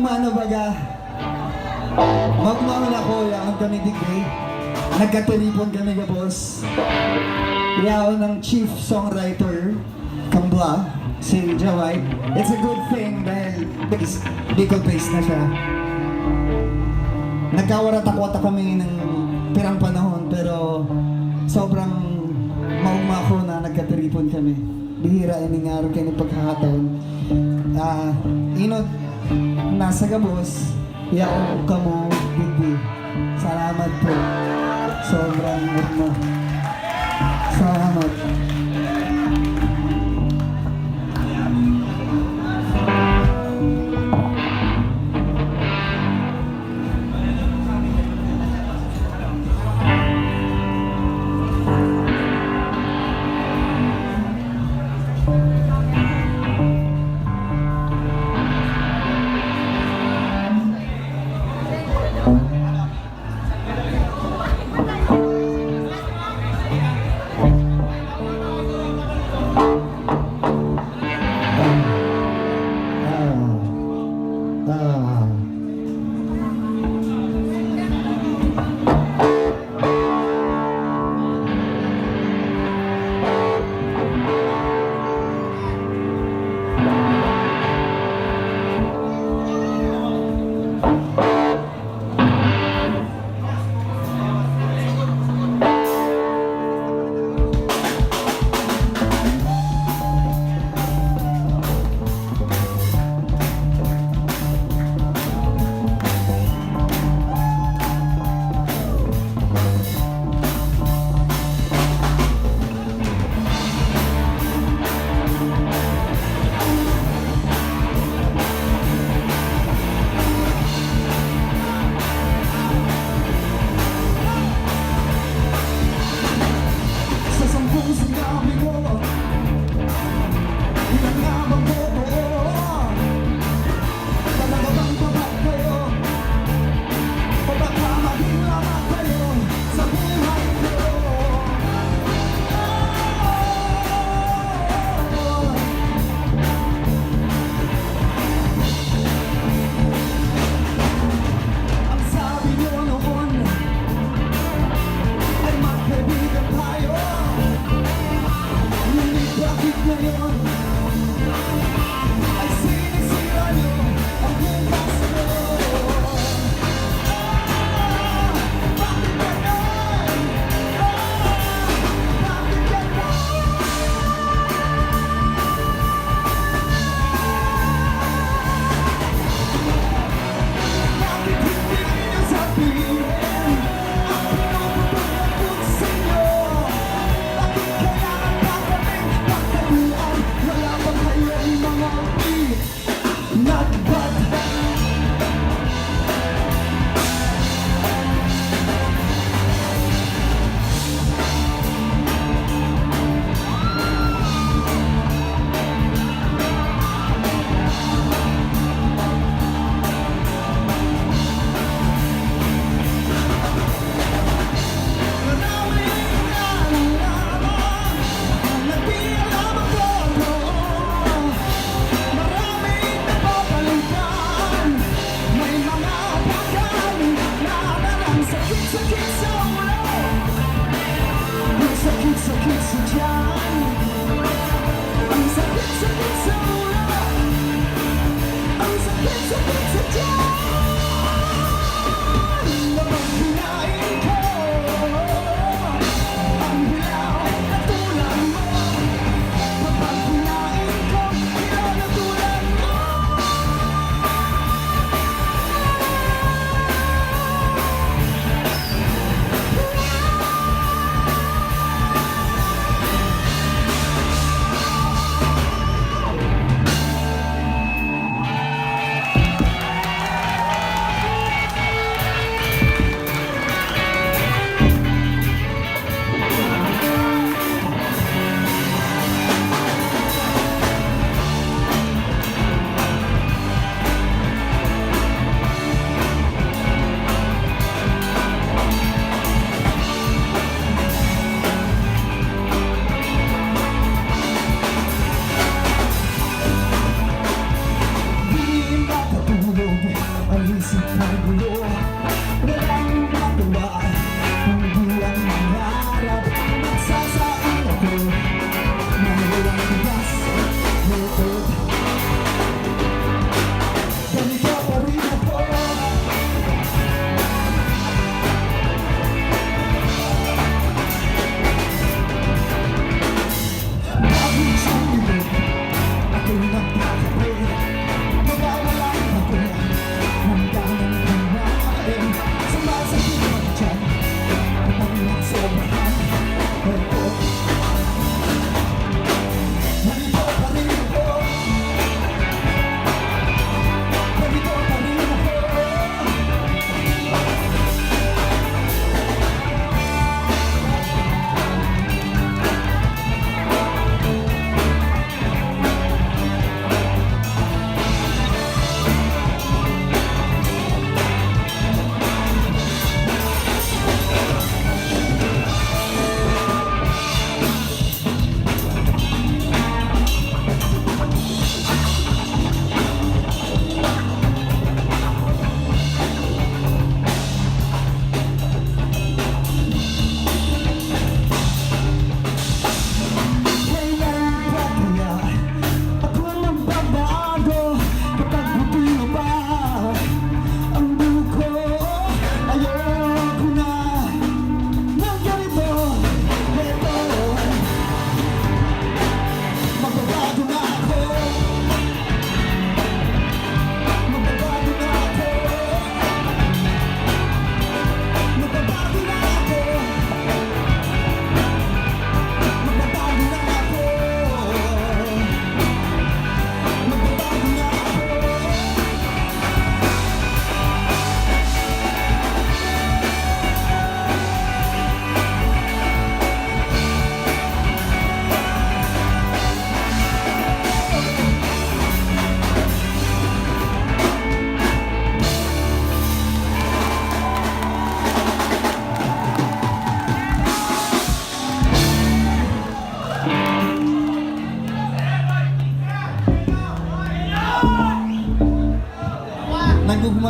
maugmano baga. Maugmano ako, yaon kami digay. Nagkatiripon kami ka boss. Yaon ng chief songwriter, Kambla, si Jawai. It's a good thing dahil Bicol based na siya. Nagkawarat-akwata kami ng pirang panahon pero sobrang maugma ko na nagkatiripon kami. Bihira iningaro kayo ng pagkakataon. Inod, nasa gabos, yaon ka mo, hindi. Salamat po. Sobrang urma. Salamat.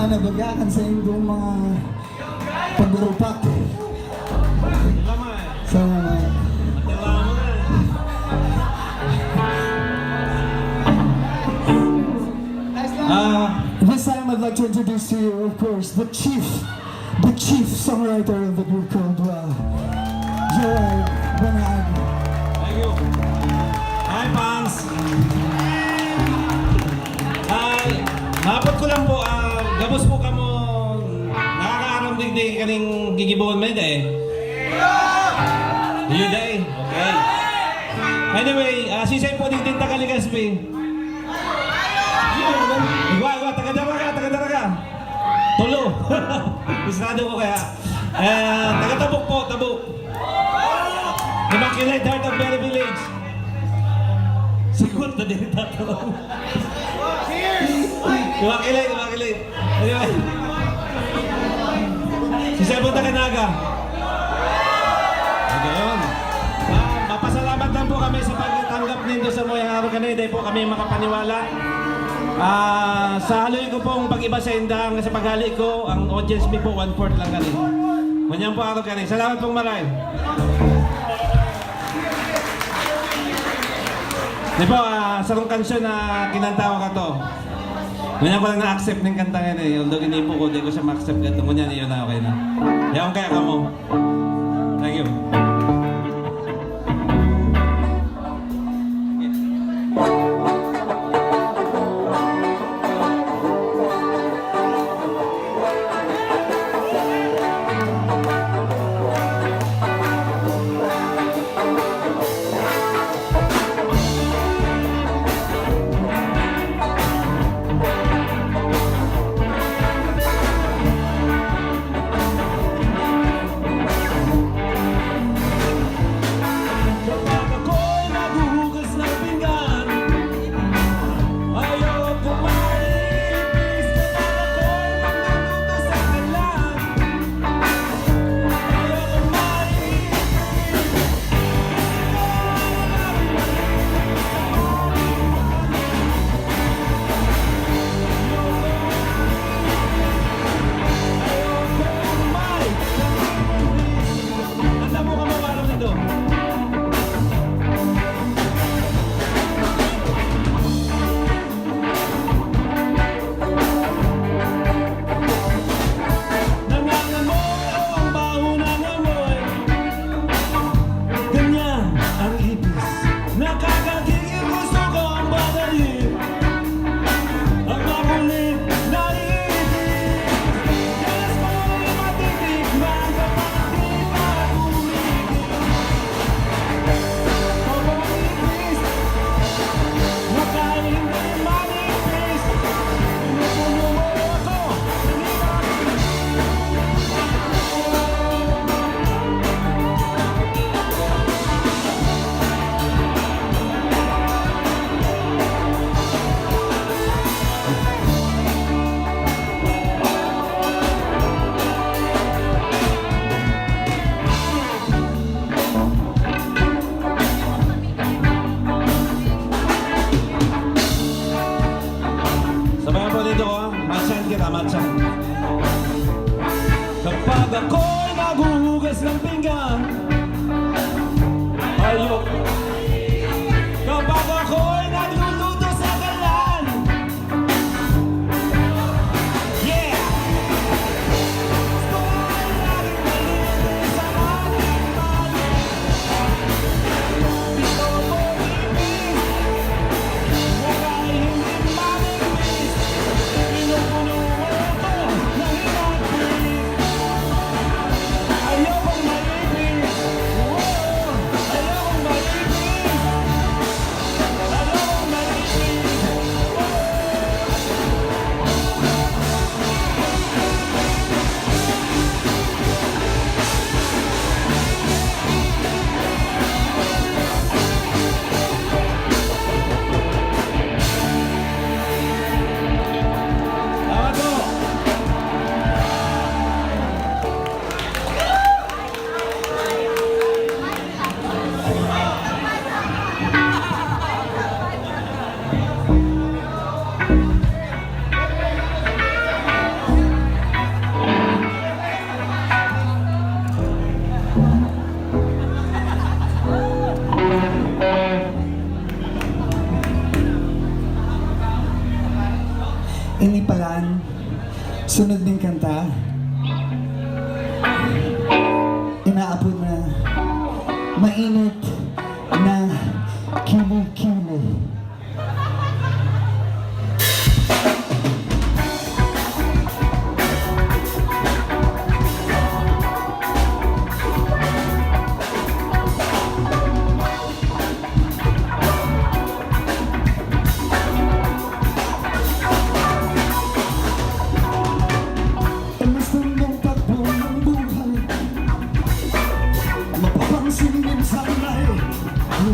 nabagakan sa inyong mga paglupak. Salamat. This time I'd like to introduce to you, of course, the chief songwriter of the group called Gerard Banag. Thank you. Hi, fans. Napot ko lang po, gabos po ka mo, nakakaaram digdig kaning gigibuan mo eh. You day? Okay. Anyway, sisay po digdig Tagaligaspi. Iwa, taga-daraga. Tulo. Isnado ko kaya. Taga-Tabuk po, Tabuk. Immaculate Heart of Berry Village. Sigot na din tatanong. Immaculate. Anyway. Si Sebo Taganaga. Okay, yun. Mapasalamat lang po kami sa pagtanggap nindo sa Moyang Araw kanina. Dahil po kami makapaniwala. Sa haloy ko pong pag-iba sa indang sa paghali ko, ang audience me po 1/4 lang kani. Manyang po araw kani. Salamat pong maray. Di po, sarong kansyon na kinantawa ka to. Ganyan ko lang na-accept ng kanta nga eh. Although ginipo ko, di ko siya ma-accept ganito. Ganyan, yun na okay na. Yaon kaya ka mo. Thank you. Kapag ako'y naguhugas ng pinggan, ayok. Kapag ako'y nagluluto sa kalan, yeah. Gusto ay laging malinis sa aking mali. Dito ko ibig, mukha hindi manipis. Pinupuno mo ito ng hinagpis. Sunod ding kanta. Inaapod na mainit na kilo-kilo.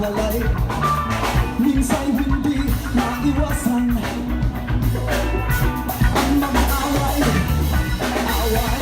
Walay, minsan hindi maiwasan ang mag-away, away.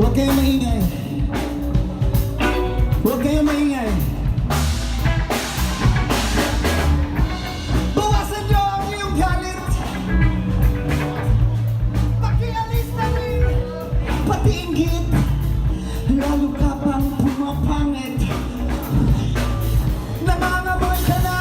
Huwag kayong maingay. Huwag kayong maingay. Bawasan niyo ang iyong galit. Pakialis na rin, pati inggit. Lalo ka pang pumapangit. Nangangamoy ka na.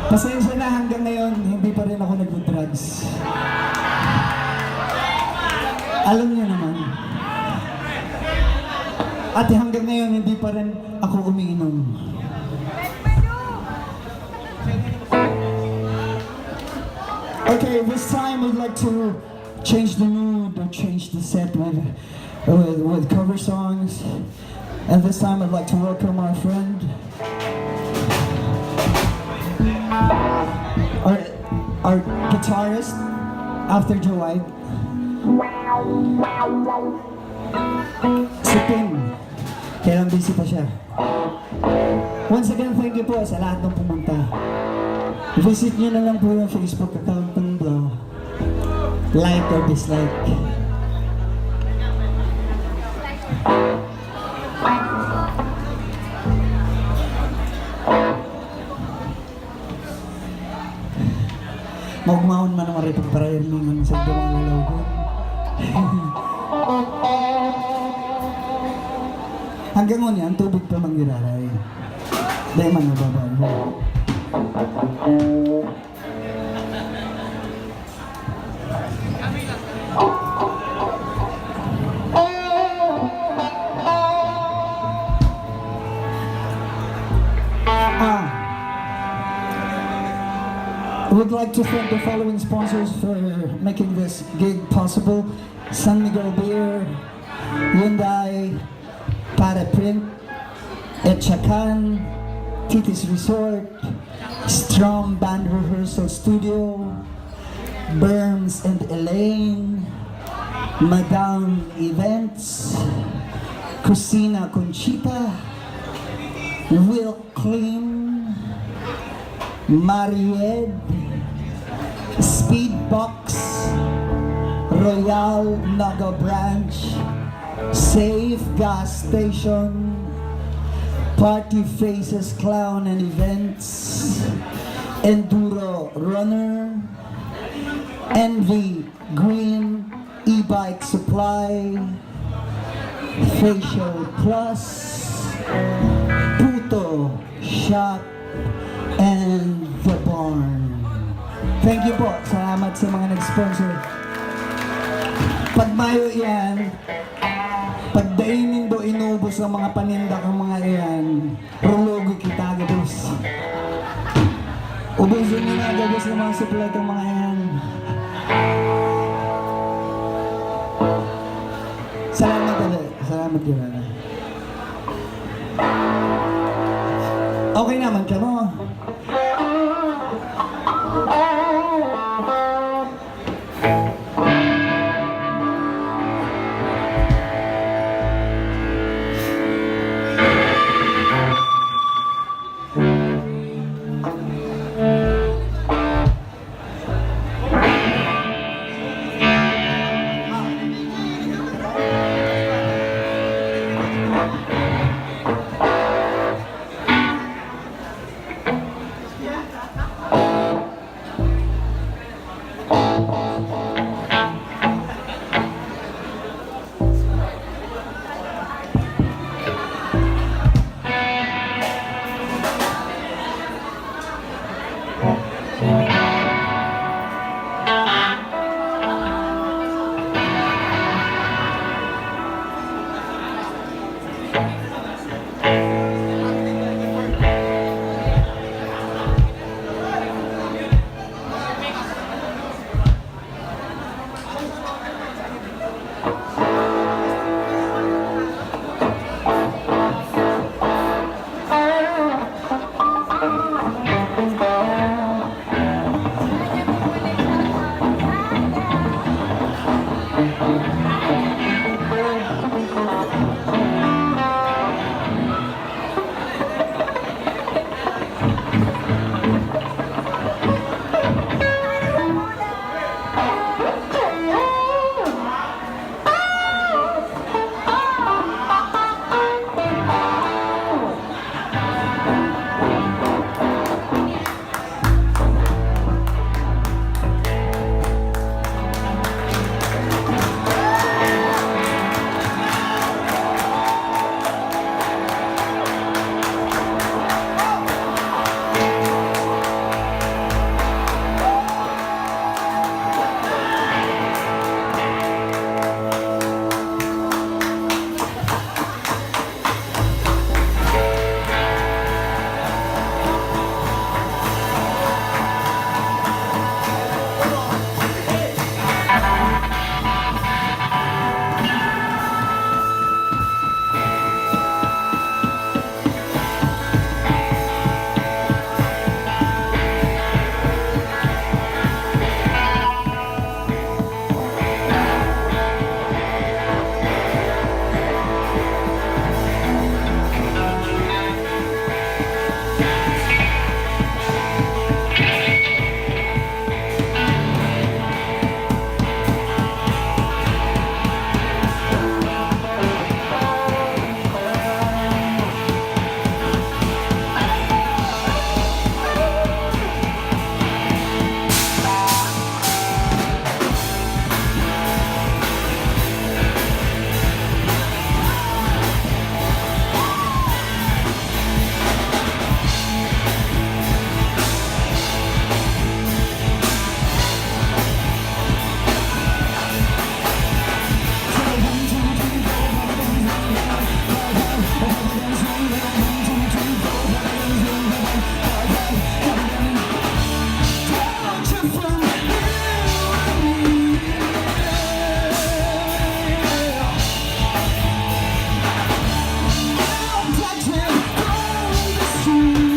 Ang pasensya na, hanggang ngayon, hindi pa rin ako nag-drugs. Alam niyo naman. At hanggang ngayon, hindi pa rin ako umiinom. Okay, this time I'd like to change the mood or change the set with cover songs. And this time I'd like to welcome our friend, our guitarist after Joe White, si Tim. Kailan busy pa siya. Once again, thank you po sa lahat ng pumunta. Visit nyo na lang po yung Facebook account ng Blah. Like or dislike. Magmahon man naman rin pagparayan mo ng sa damang lalaw ko. Hanggang ngunyan, tubig pa manggiraray. Dahil man nababay. I would like to thank the following sponsors for making this gig possible. San Miguel Beer, Hyundai, Paraprint, Etchakan, Titis Resort, Strom Band Rehearsal Studio, Burns and Elaine, Madame Events, Christina Conchita, Will Klim, Maried, Speedbox, Royal Naga Branch, Safe Gas Station, Party Faces Clown and Events, Enduro Runner, Envy Green E-Bike Supply, Facial Plus, Puto Shop, and The Barn. Thank you po. Salamat sa mga nag-sponsor. Pag mayo yan, pag dainin do inubos ang mga paninda ng mga iyan, rulogo kita gabos. Ubusin nyo na gabos ng mga supply ng mga iyan. Salamat ulit. Salamat yun. Okay naman ka mo. from you and me. I'm touching from the street.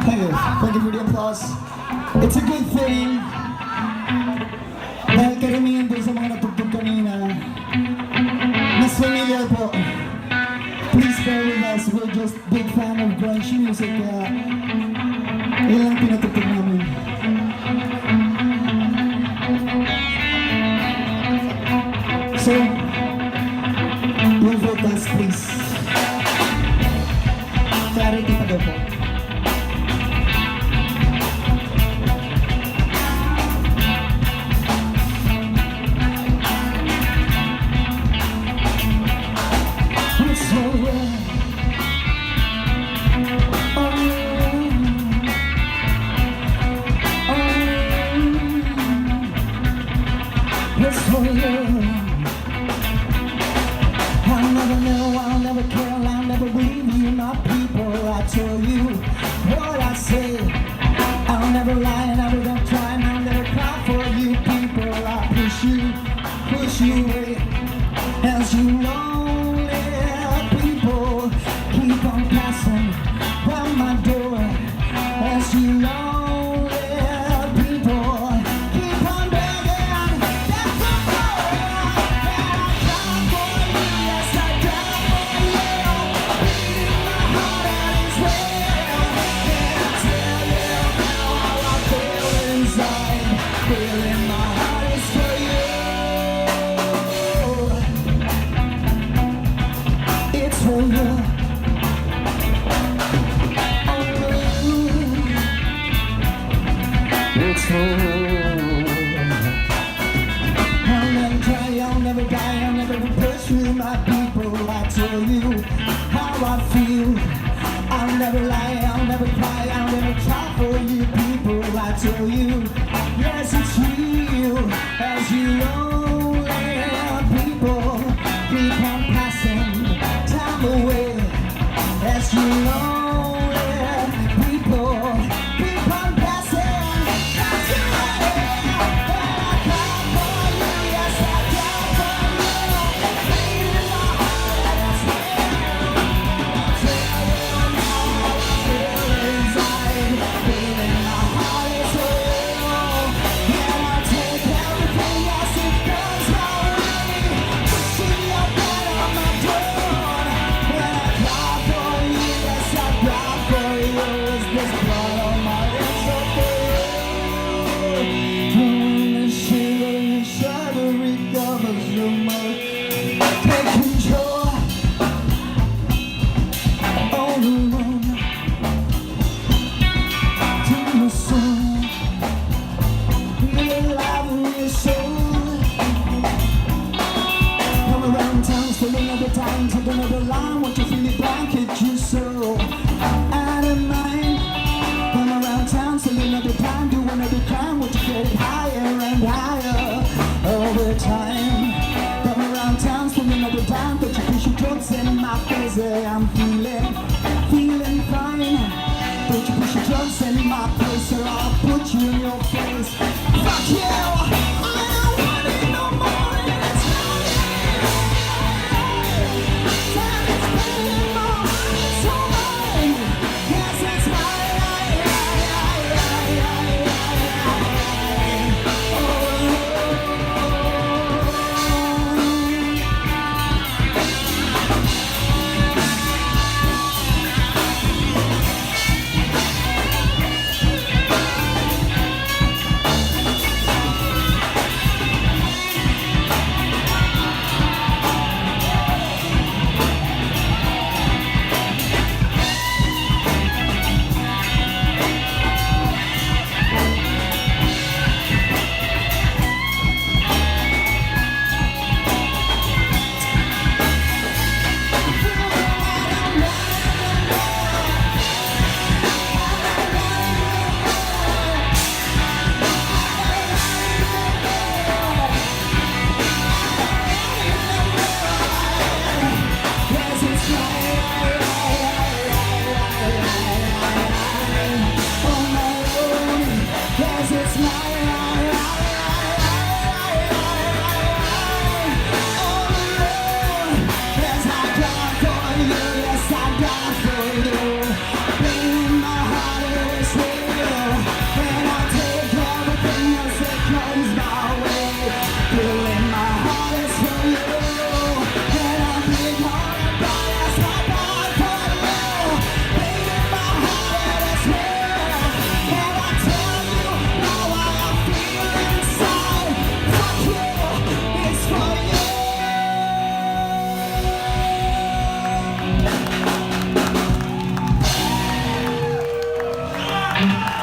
Thank you. Thank you for the applause. It's a good thing. Dahil karamihan din sa mga natugtog kanina, mas familiar po. Please bear with us. We're just big fan of grunge music. Kaya yun lang pinatugtog namin. So, you'll vote us, please. Clarity pa daw po. I'll never know, I'll never care, I'll never leave you, my people. I tell you what I say. I'll never lie, never gonna try, and I'll never cry for you, people. I push you away, as you lonely people keep on passing by my door, as you lonely people keep on begging. That's a prayer that I come for you, yes I die for you. Beating my heart out is real. Can't tell you now how I feel inside. Feeling my heart is for you. It's for you. It's for you. I'll never try, I'll never die, I'll never pursue my people. I tell you how I feel. I'll never lie, I'll never cry, I'll never try for you, people. I tell you, yes it's real. As you lonely people keep on passing time away, as you lonely people keep on passing. That's the way that I come for you, yes I die for you. Beating my heart is real. I'll tell you now how I feel inside. Feeling my heart is real. Yeah. your soul. Come around town, still another time, take another line. Want you feel it back at your soul. Out of mind. Come around town, still another time, do another crime. Want you get it higher and higher over time. Come around town, still another time, but you push your drugs in my face. Hey, I'm feeling fine. Don't you push your drugs in my place, or I'll put you in your face. Fuck you! I don't want it no more. And it's time it's paying more. It's all mine. Yes, it's mine.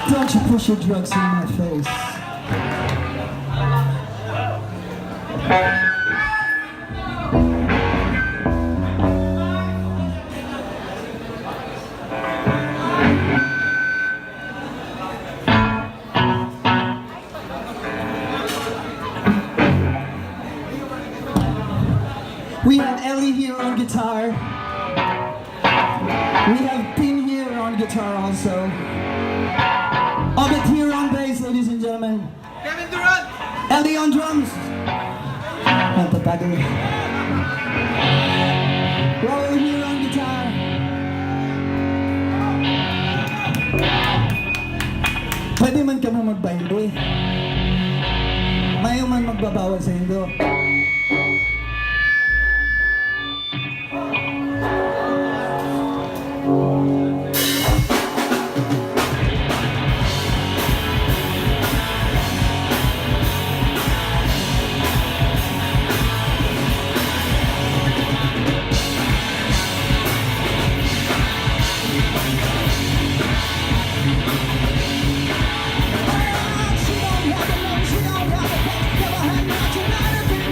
Don't you push your drugs in my face. We have Ellie here on guitar. We have Pin here on guitar also. Obit here on bass, ladies and gentlemen. Kevin Durant! Ellie on drums. Natatago. Raul here on guitar. Pwede man ka mo magbaile. Mayo man magbabawal sa Indo. She don't have the money, she don't have the bank, never had much, and not a bit.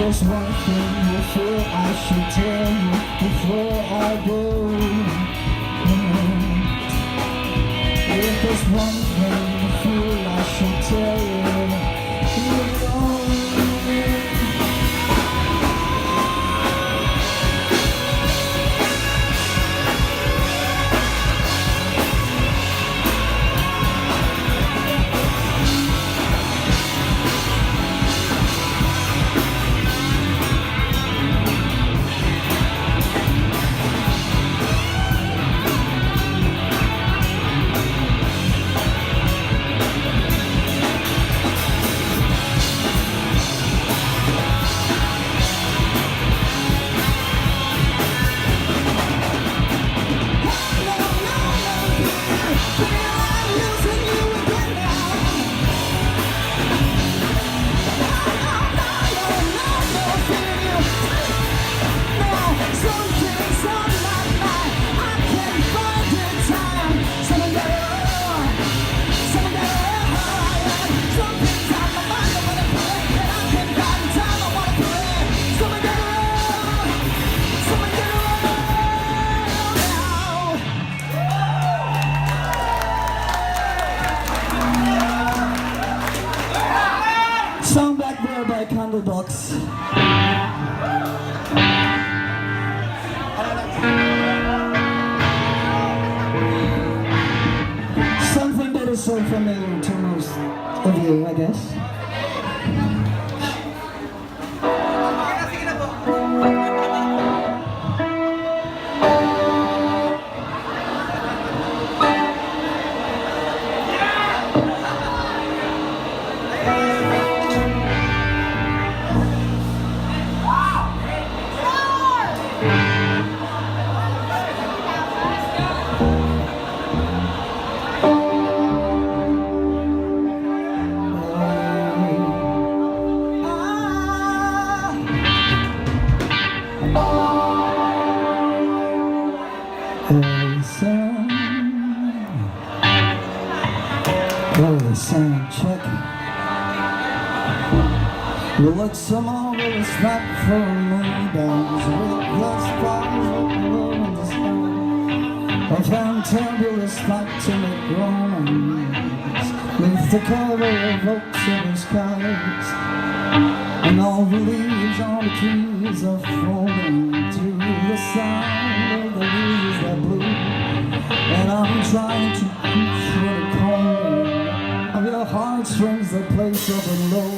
there's one thing you feel I should tell you before I go. If there's one thing you feel I should tell you, you know. Song Back There by Candlebox. Something that is so familiar to most of you, I guess. Sound check. You look so marvelous, not for me. Downs with glass bars low in the sky. I found turbulence like to make romance neath the cover of oaks in the skies, and all the leaves on the trees are falling to the sound of the leaves that blew. And I'm trying to reach for the corner of your heartstrings that play so below.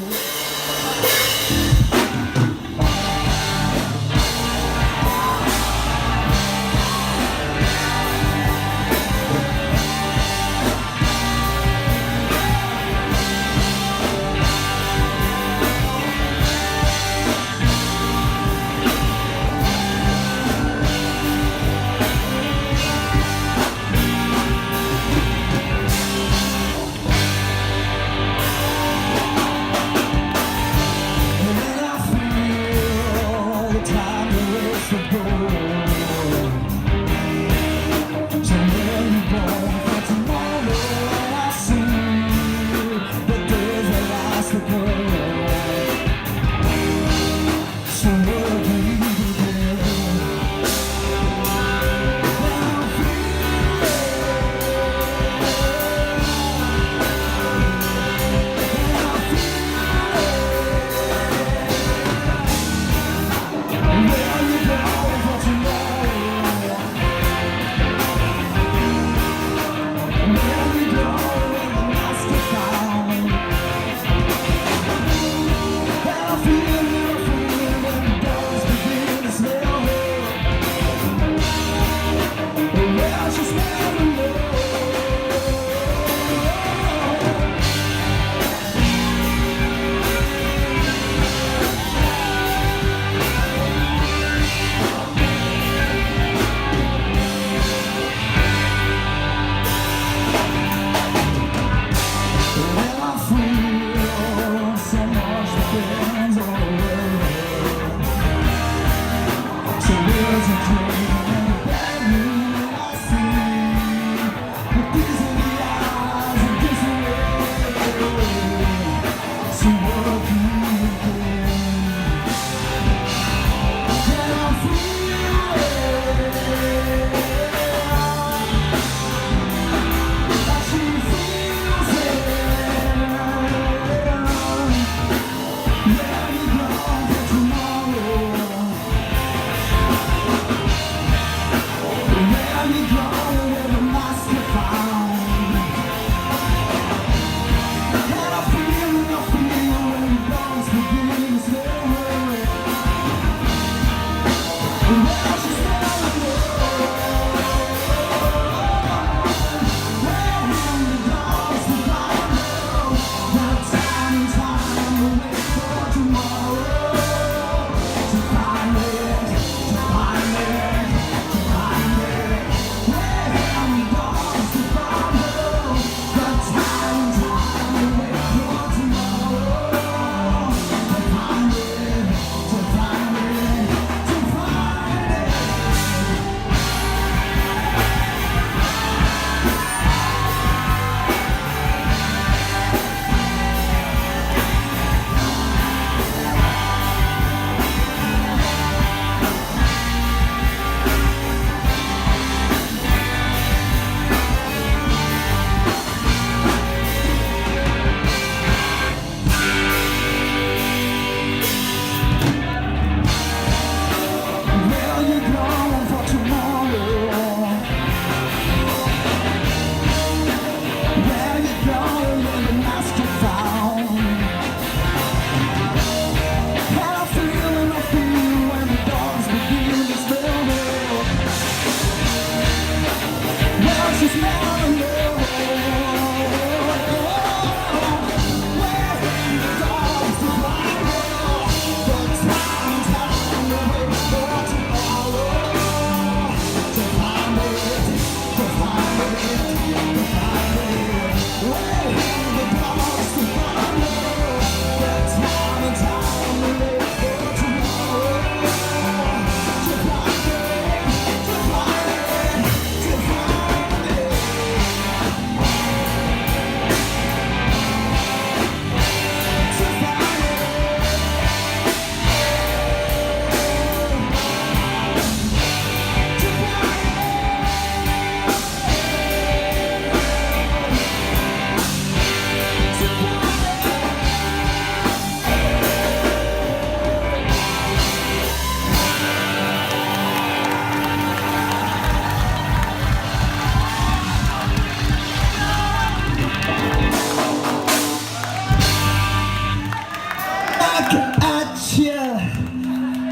So there's a dream, and a bad moon I see. Where you go, where the mask you found. And I feel when the bones begin to swell. Well, she's never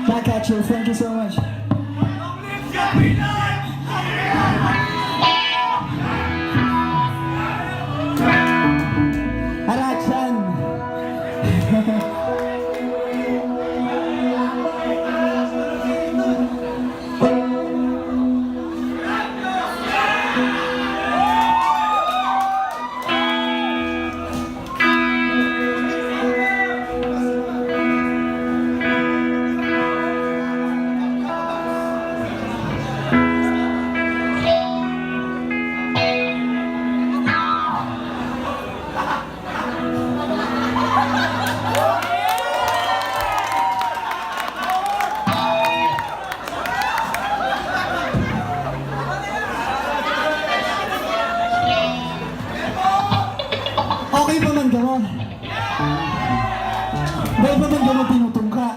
back at you. Thank you so much. Arachan. Okay pa man ka mo? Dahil pa man ka mo tinutungka?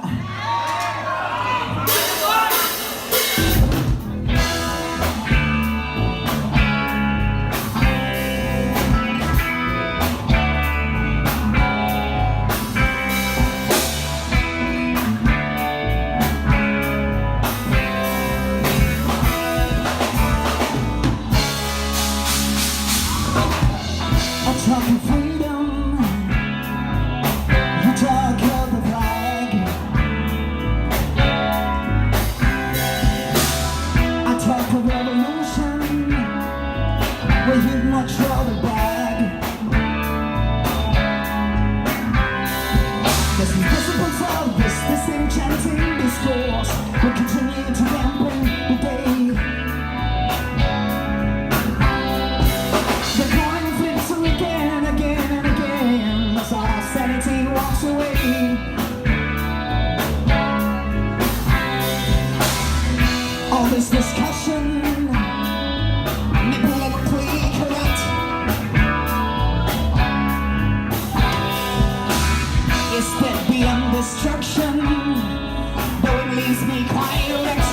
Talking freedom, you talk of the flag. I talk of revolution, where you'd much rather brag. There's the principles of this enchanting discourse will continue to dampen the day. Sanity walks away. All this discussion may politically correct. Is that beyond destruction? Though it leaves me quite erect.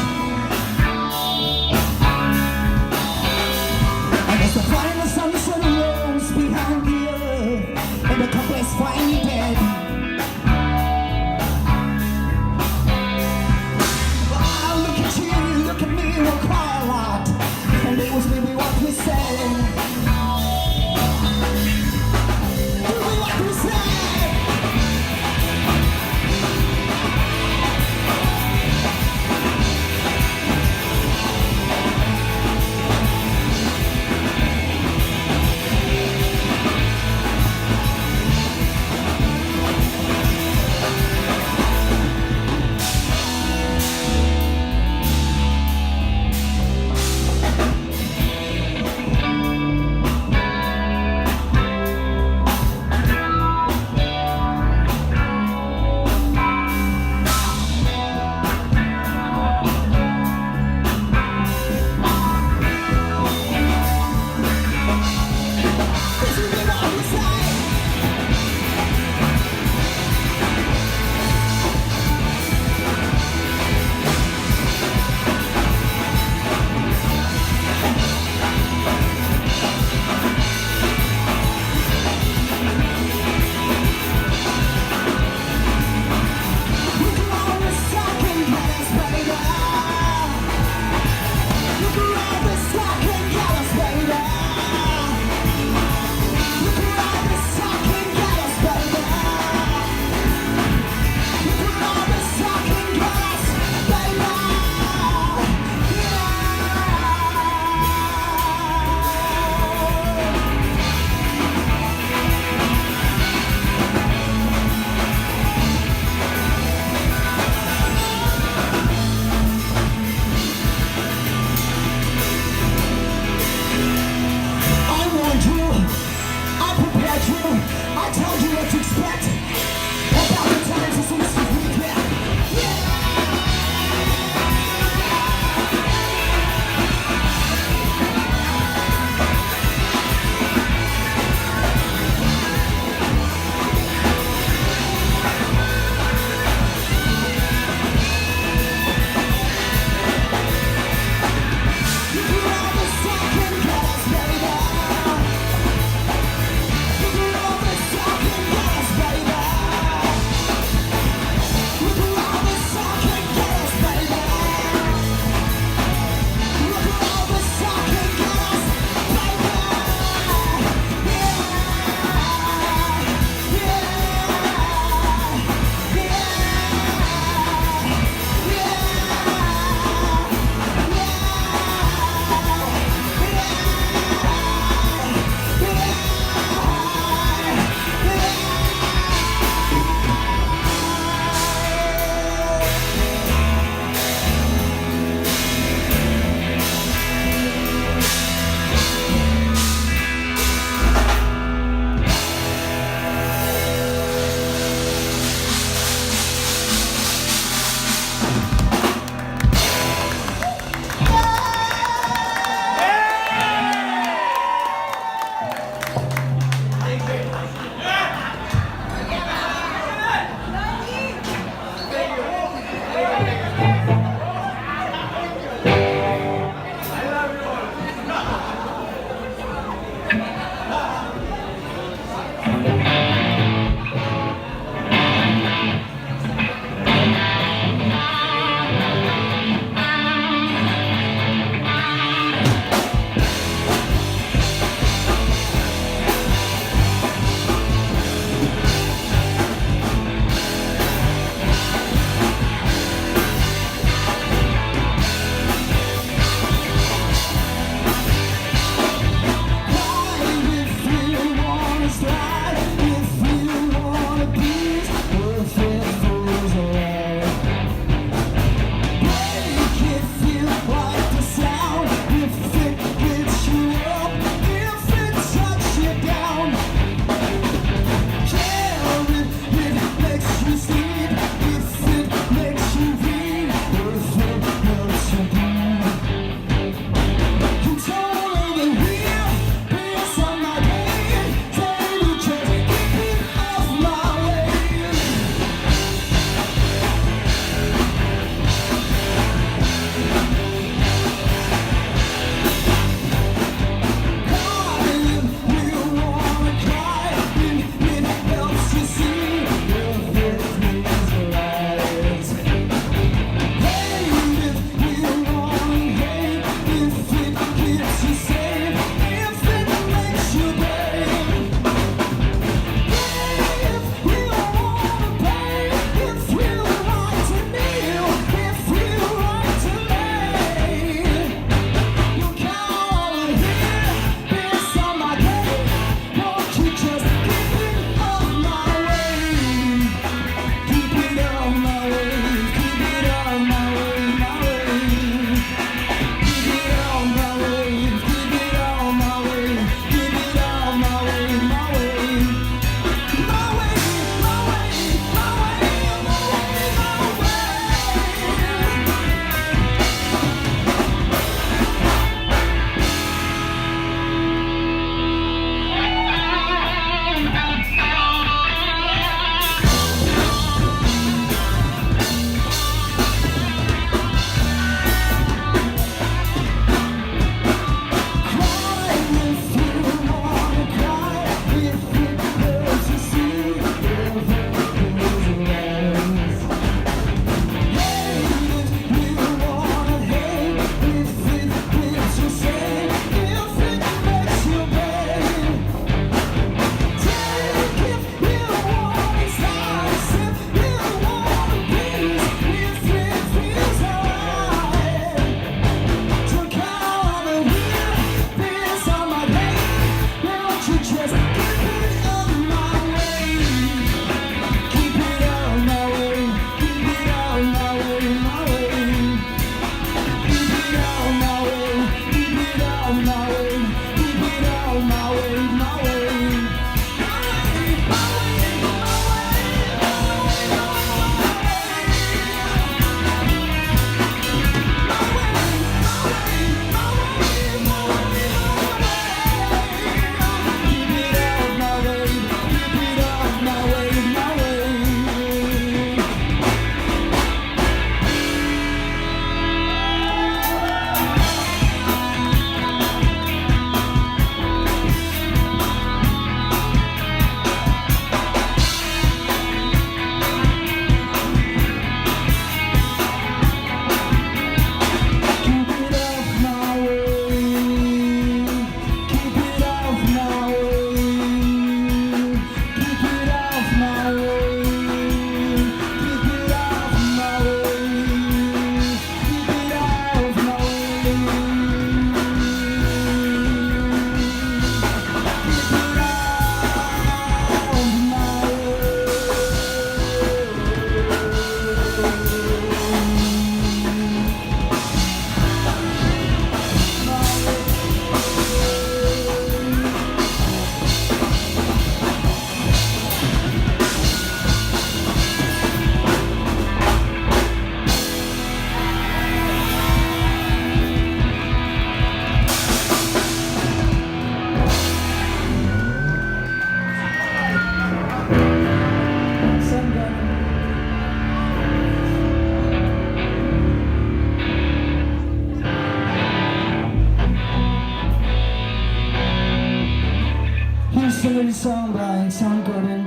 Listen to this song by Soundgarden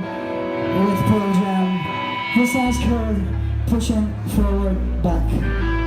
with Pearl Jam. This song's called Pushing Forward Back.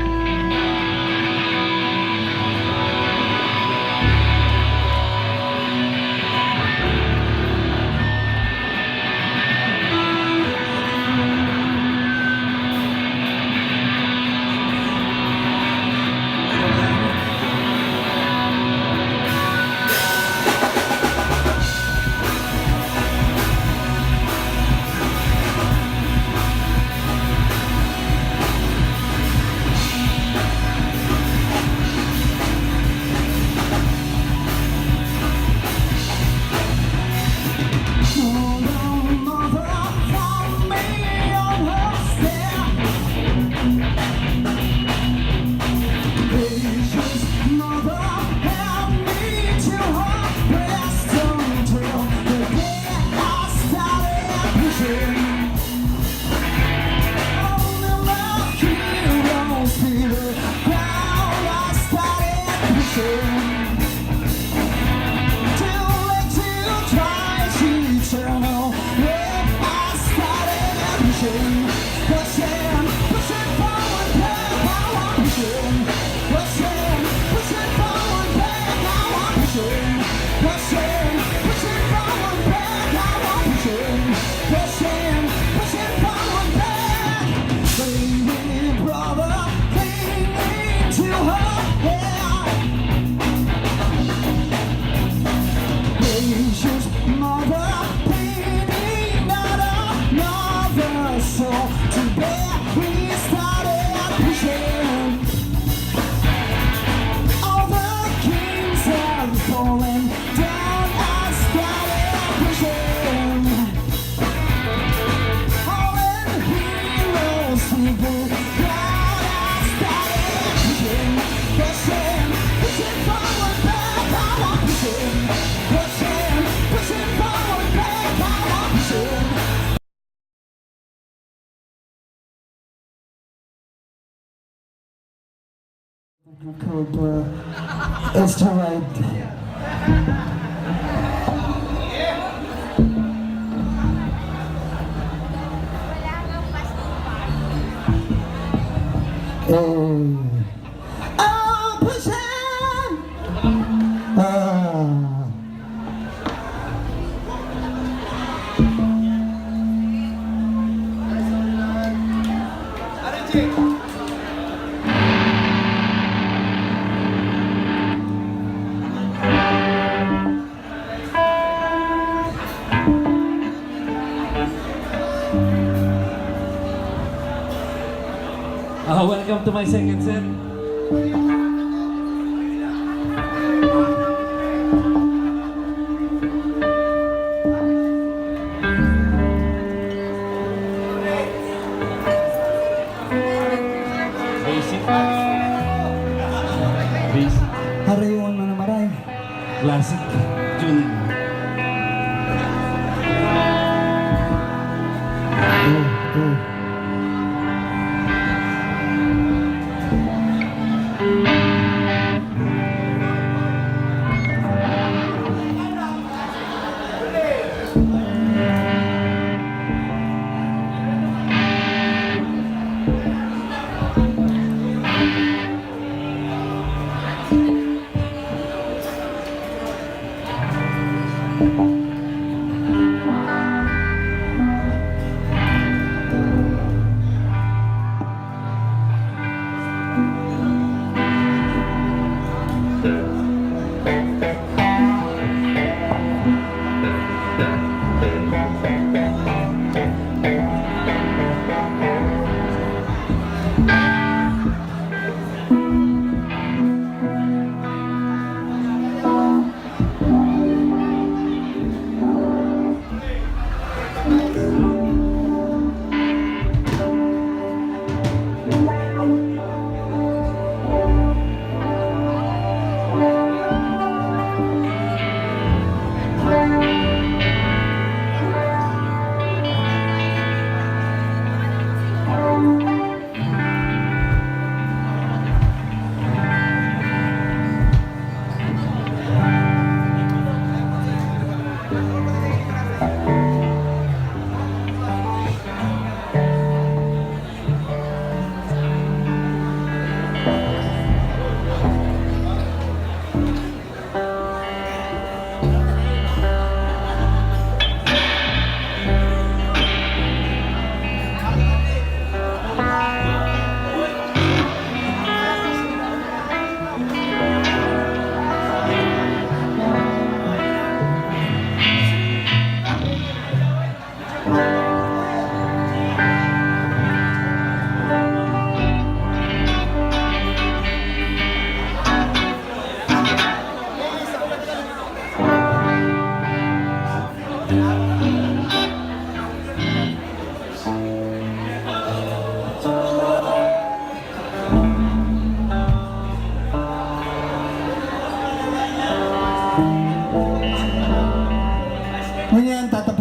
Called It's to Ride. Oh, push Welcome to my second set. Basic. Basic. Harayon mo na maray. Classic. Tune.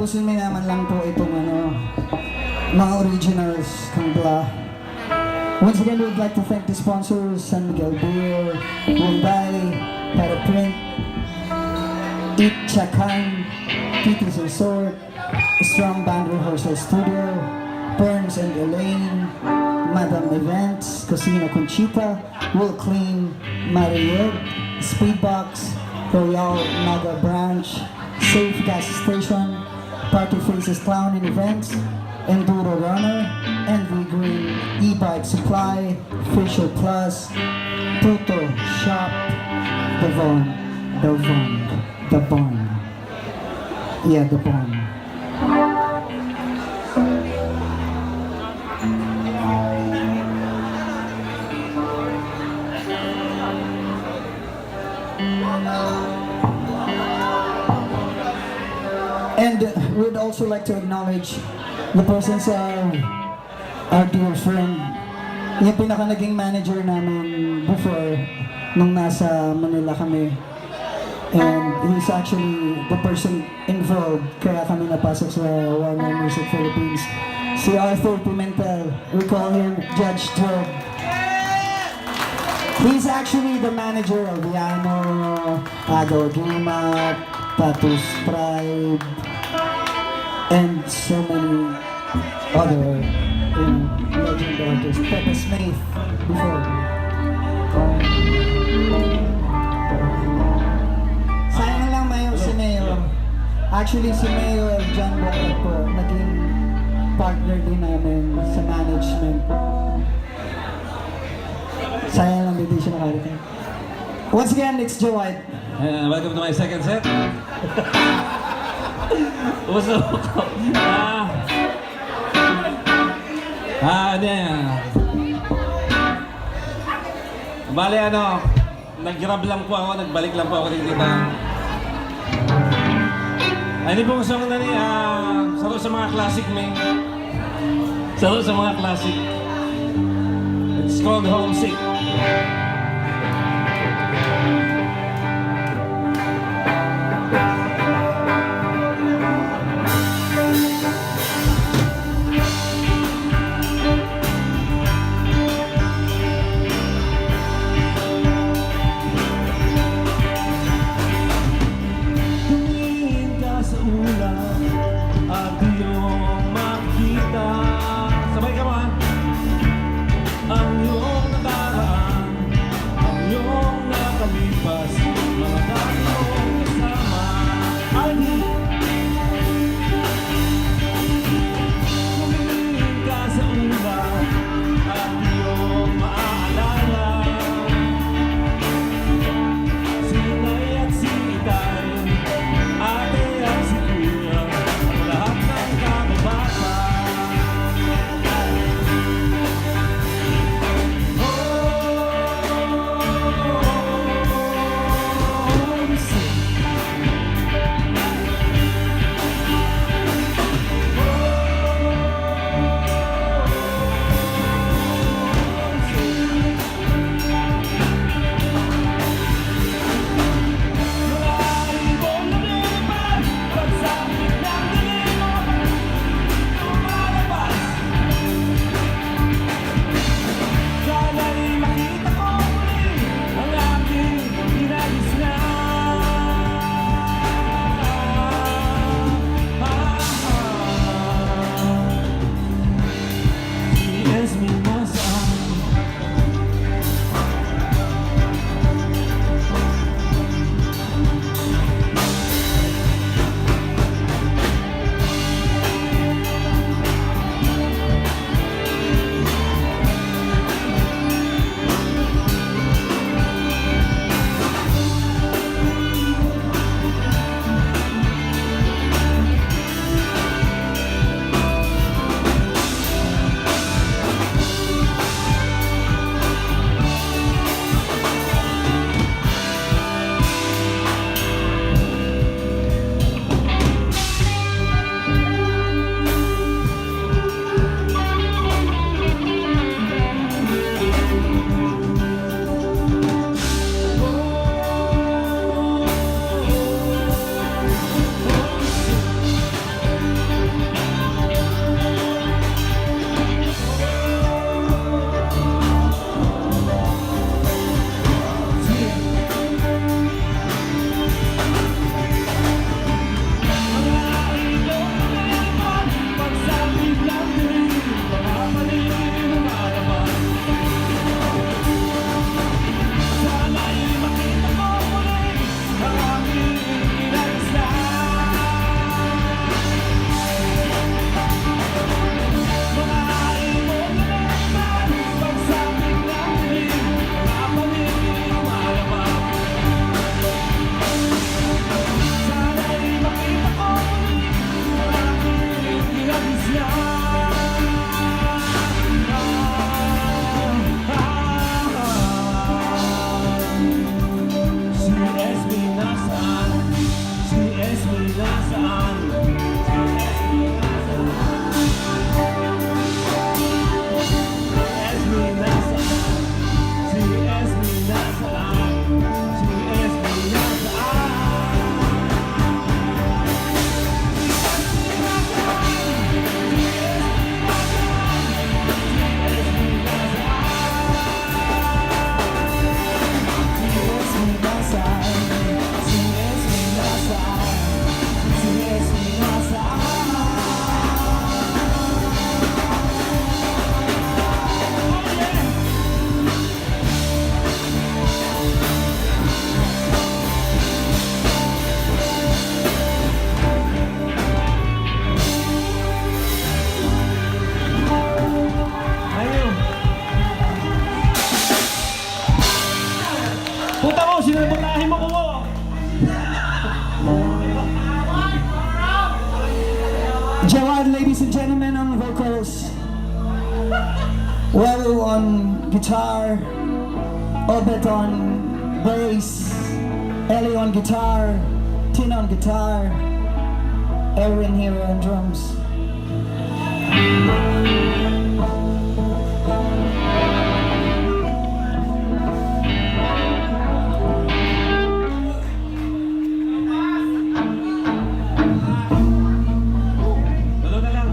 tapusin mo naman lang po itong mga originals ng Blah. Once again, we'd like to thank the sponsors, San Miguel Beer, Mumbai, Para Print, Eat Chakan, Titi's Resort, Strong Band Rehearsal Studio, Burns and Elaine, Madam Events, Cocina Conchita, Will Clean, Mariette, Speedbox, Royal Naga Branch, Safe Gas Station, Party Faces Clown and Events, Enduro Runner, Envy Green, E-Bike Supply, Facial Plus, Toto Shop, The Von. Yeah, The Von. And we'd also like to acknowledge the presence of our dear friend, yung pinaka naging manager namin before nung nasa Manila kami. And he's actually the person involved kaya kami napasok sa Warner Music Philippines. Si Arthur Pimentel, we call him Judge Drog. He's actually the manager of Yano, Agaw Gimat, Tattoo Pride, and so many other legend artists. Pepe Smith before. Sayang lang Mayo si Mayo. Actually si Mayo John Bongkat po, naging partner din namin sa management. Sayang lang hindi siya nakarating. Once again, it's Joe White. Welcome to my second set. Uso ko. Ano yan? Bale nag-grab lang po ako, nagbalik lang po ako dito. Ano po gusto ko na niya? Saro sa mga classic, man. Saro sa mga classic. It's called Homesick. At iyong makita, sabay ka ba? Ang iyong nakaraan Si Esme nasaan? Si Esme nasaan? Si Esme nasaan? Si Esme nasaan? Si Esme nasaan? Ayaw. Puta mo, sinabutahin mo ko mo. Jawad, ladies and gentlemen, on vocals. Well on guitar. Obet on bass. Ellie on guitar. Tin on guitar. Erin here on drums. Dalo na lang.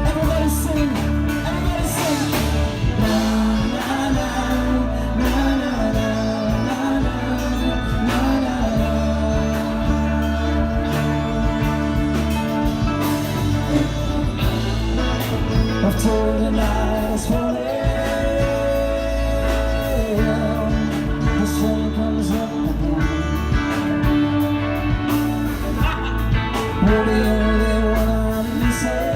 Everybody sing, everybody sing. After the night is falling, the sun comes up again. We're the only one we say.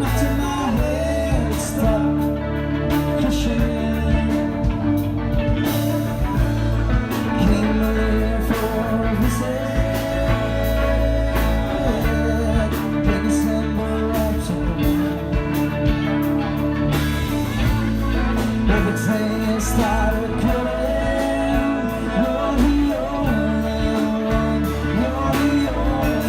After my head stuck crushing, came here for his head. Maybe somewhere up everything is started killing. You're the only one. You're the only one.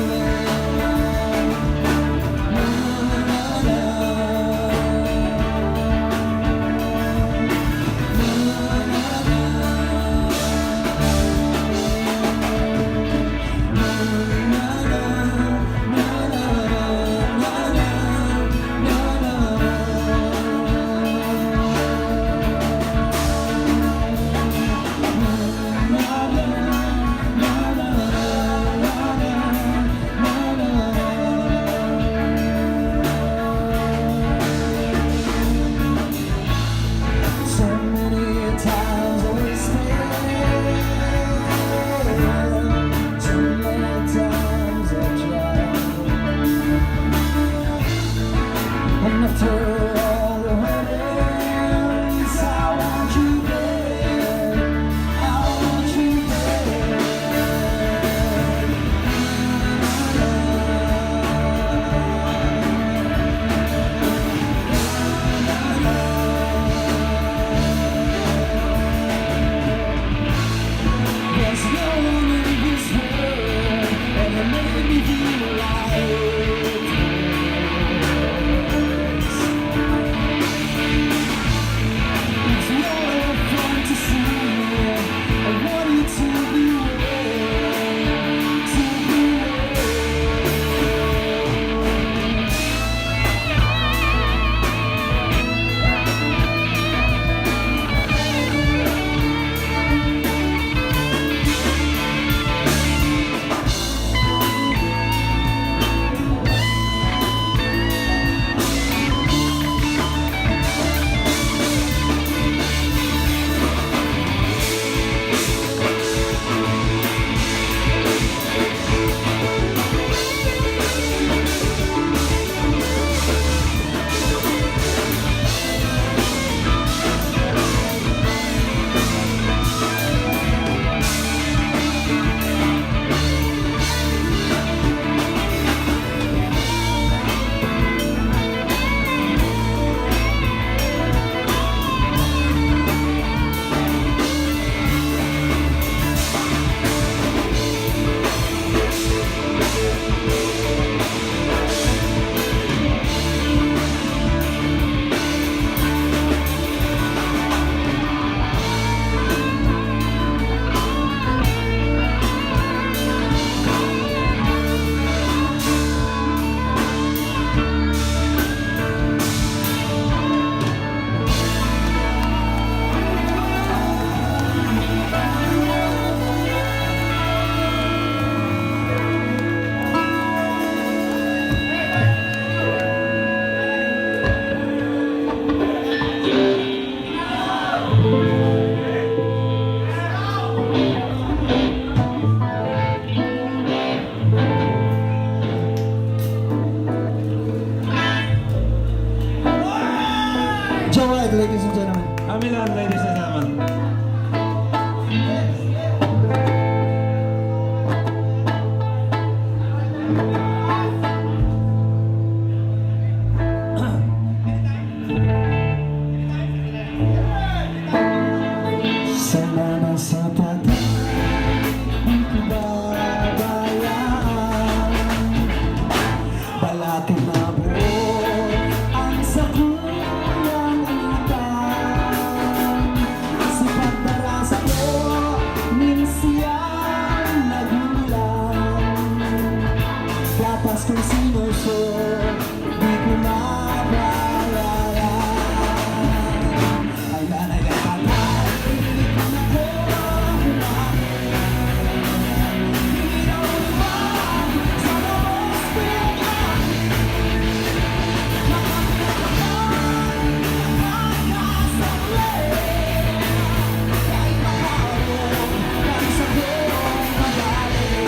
So many times I wasted. So many times I tried. And after all the hurtings, I want you there. I want you there. There's no one in this world ever made me feel like this. ladies and gentlemen. Kami lang, ladies and gentlemen. Sana nasa pagkakas di ko babayaan. Balakid na buo ang sakuyang ingatan. Sa pagdarasa ko, minsiyang nagulang. Kapas kong sinusok, di ko mabayaran. Ay nanay at tatay, hindi ko na ko kumain. Hindi na umang sa labas kong akin. Makakakaman, makakasakli. Kahit makaroon, kahit sa buong magaling.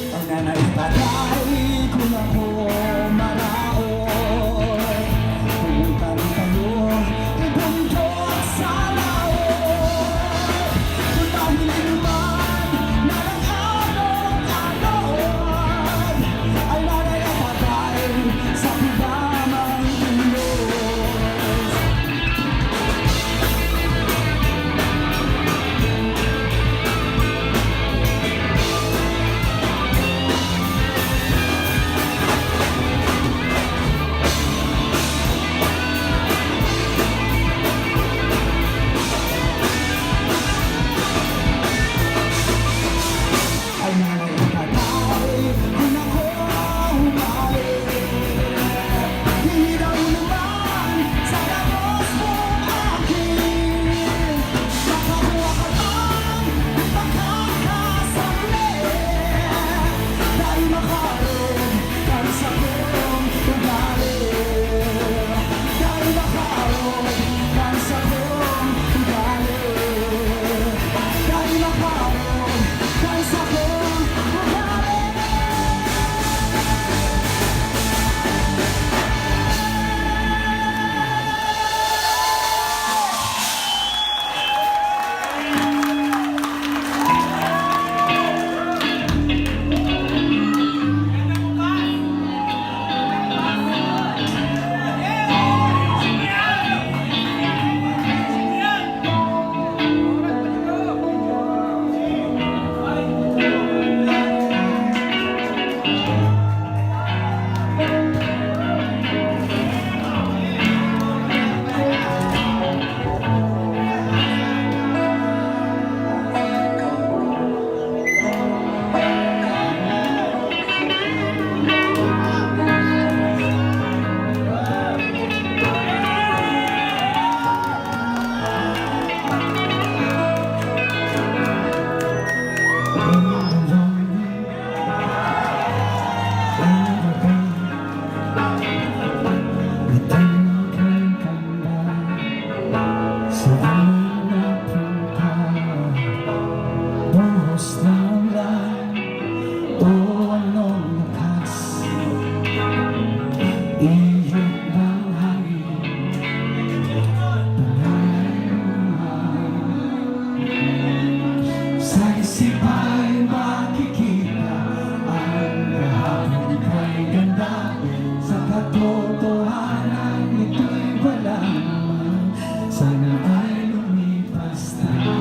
Ang nanay at tatay kung ako maraon. Pumunta rin kayo, ibundok sa laon. Kung dahil inuman na nag-alok-alok, ay nanay at tatay sa pidamang Diyos. Ay nanay at tatay, kung ako humali, hindi daw naman sa labas mong akin. Makakuha ka man, makakasakli. Dahil makaroon ka sa buong ugali. Dahil makaroon ka sa buong ugali. Dahil makaroon ka sa buong ugali. Sa isipa'y makikita ang kahapon kay ganda. Sa katotohanan ito'y wala naman. Sana ay lumipas na.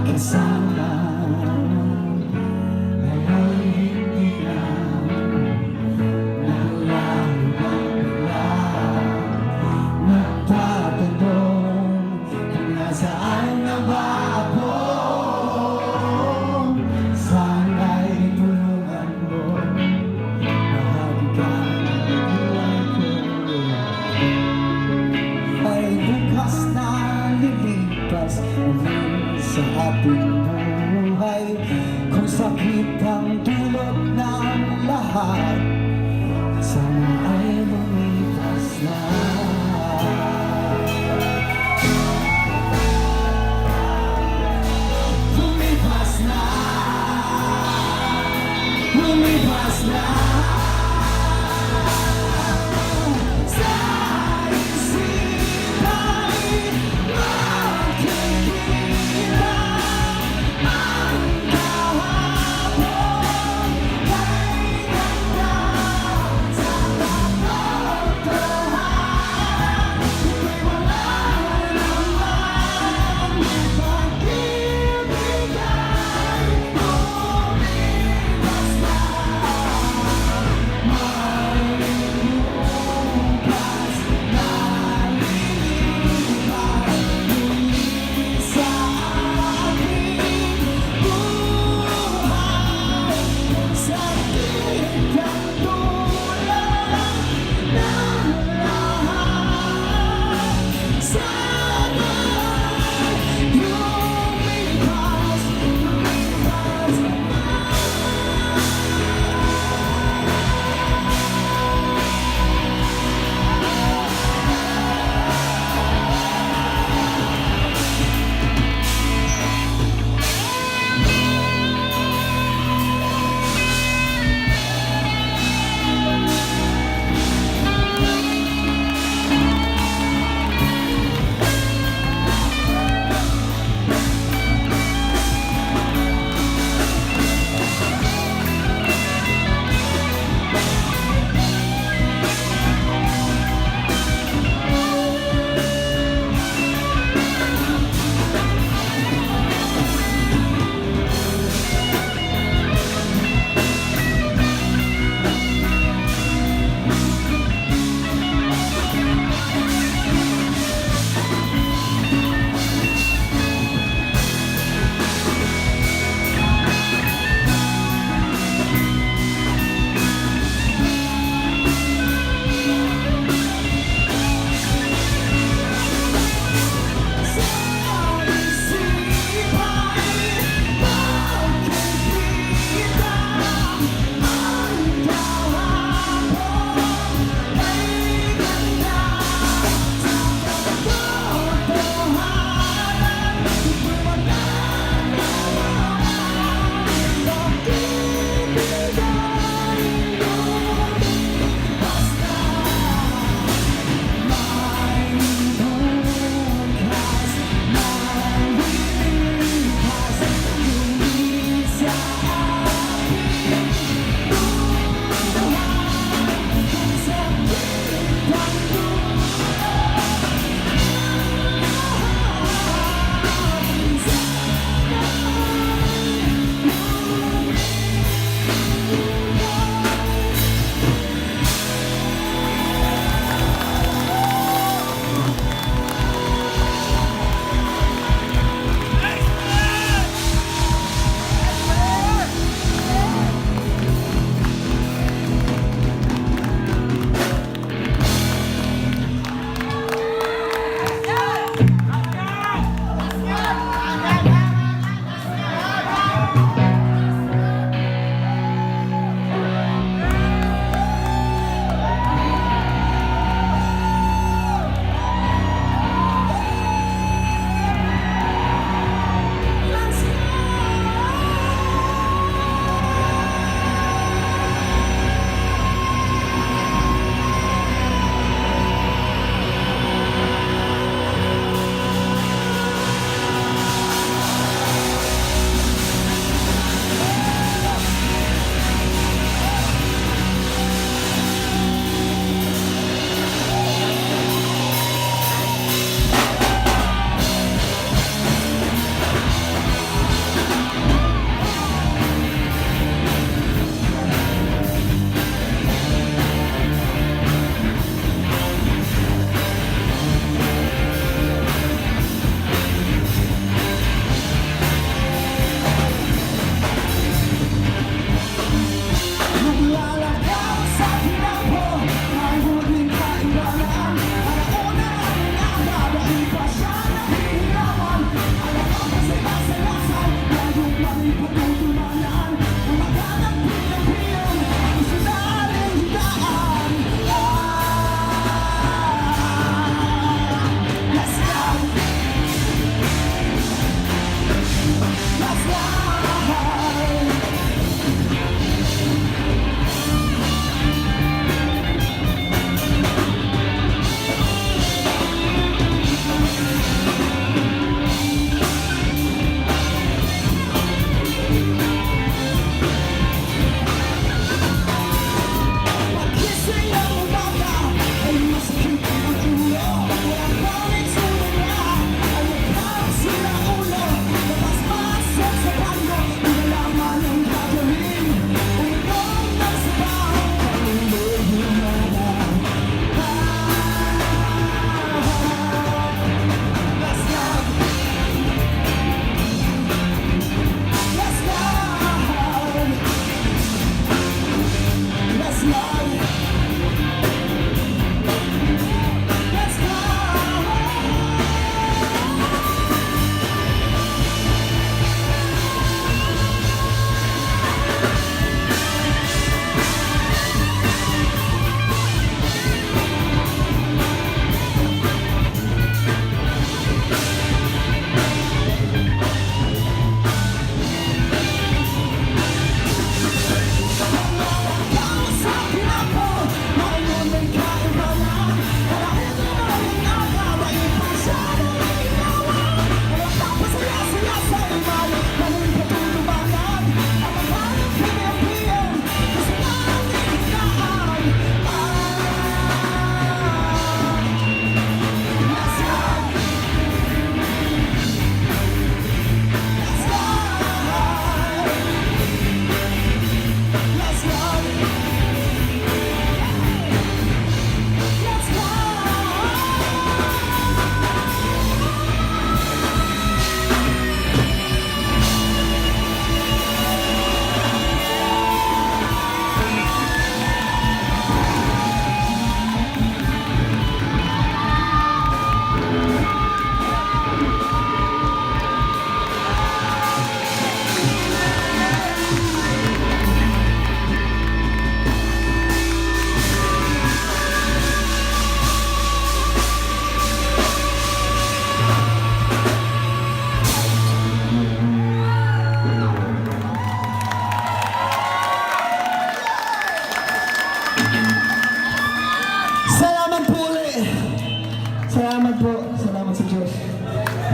Kasama ngayon hindi na nalala. Nagtatanong kung nasaan na ba ako. sa ating buhay. Kung sakit ang dulot ng lahat, sana ay lumipas na. Lumipas na, lumipas na. Sa isipa'y makikita ang kahapon ay ganda.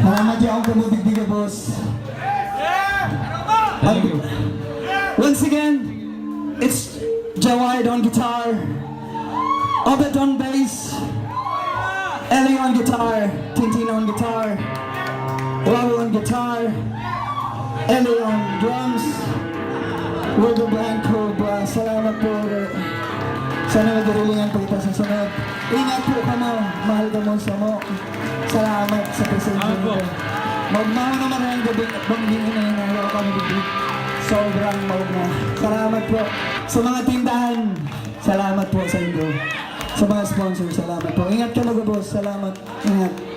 Salamat yung akong kamubigbiga, boss. Thank you. Once again, it's Jawide on guitar, Obed on bass, Ellie on guitar, Tintin on guitar, Wawa on guitar, Ellie on drums, Rodo Blanco brass. Salamat po. Sana magdarilingan po kita sa sunod. Ingat po ka mo, mahal ka mo sa mo. Salamat sa presensya Salamat po. nito. Magmahal naman ang gabi at bangging ina yung ayaw kami bigit. Sobrang maud na. Salamat po sa mga tindahan. Salamat po sa inyo. Sa mga sponsors, salamat po. Ingat ka mga boss. Salamat. Ingat.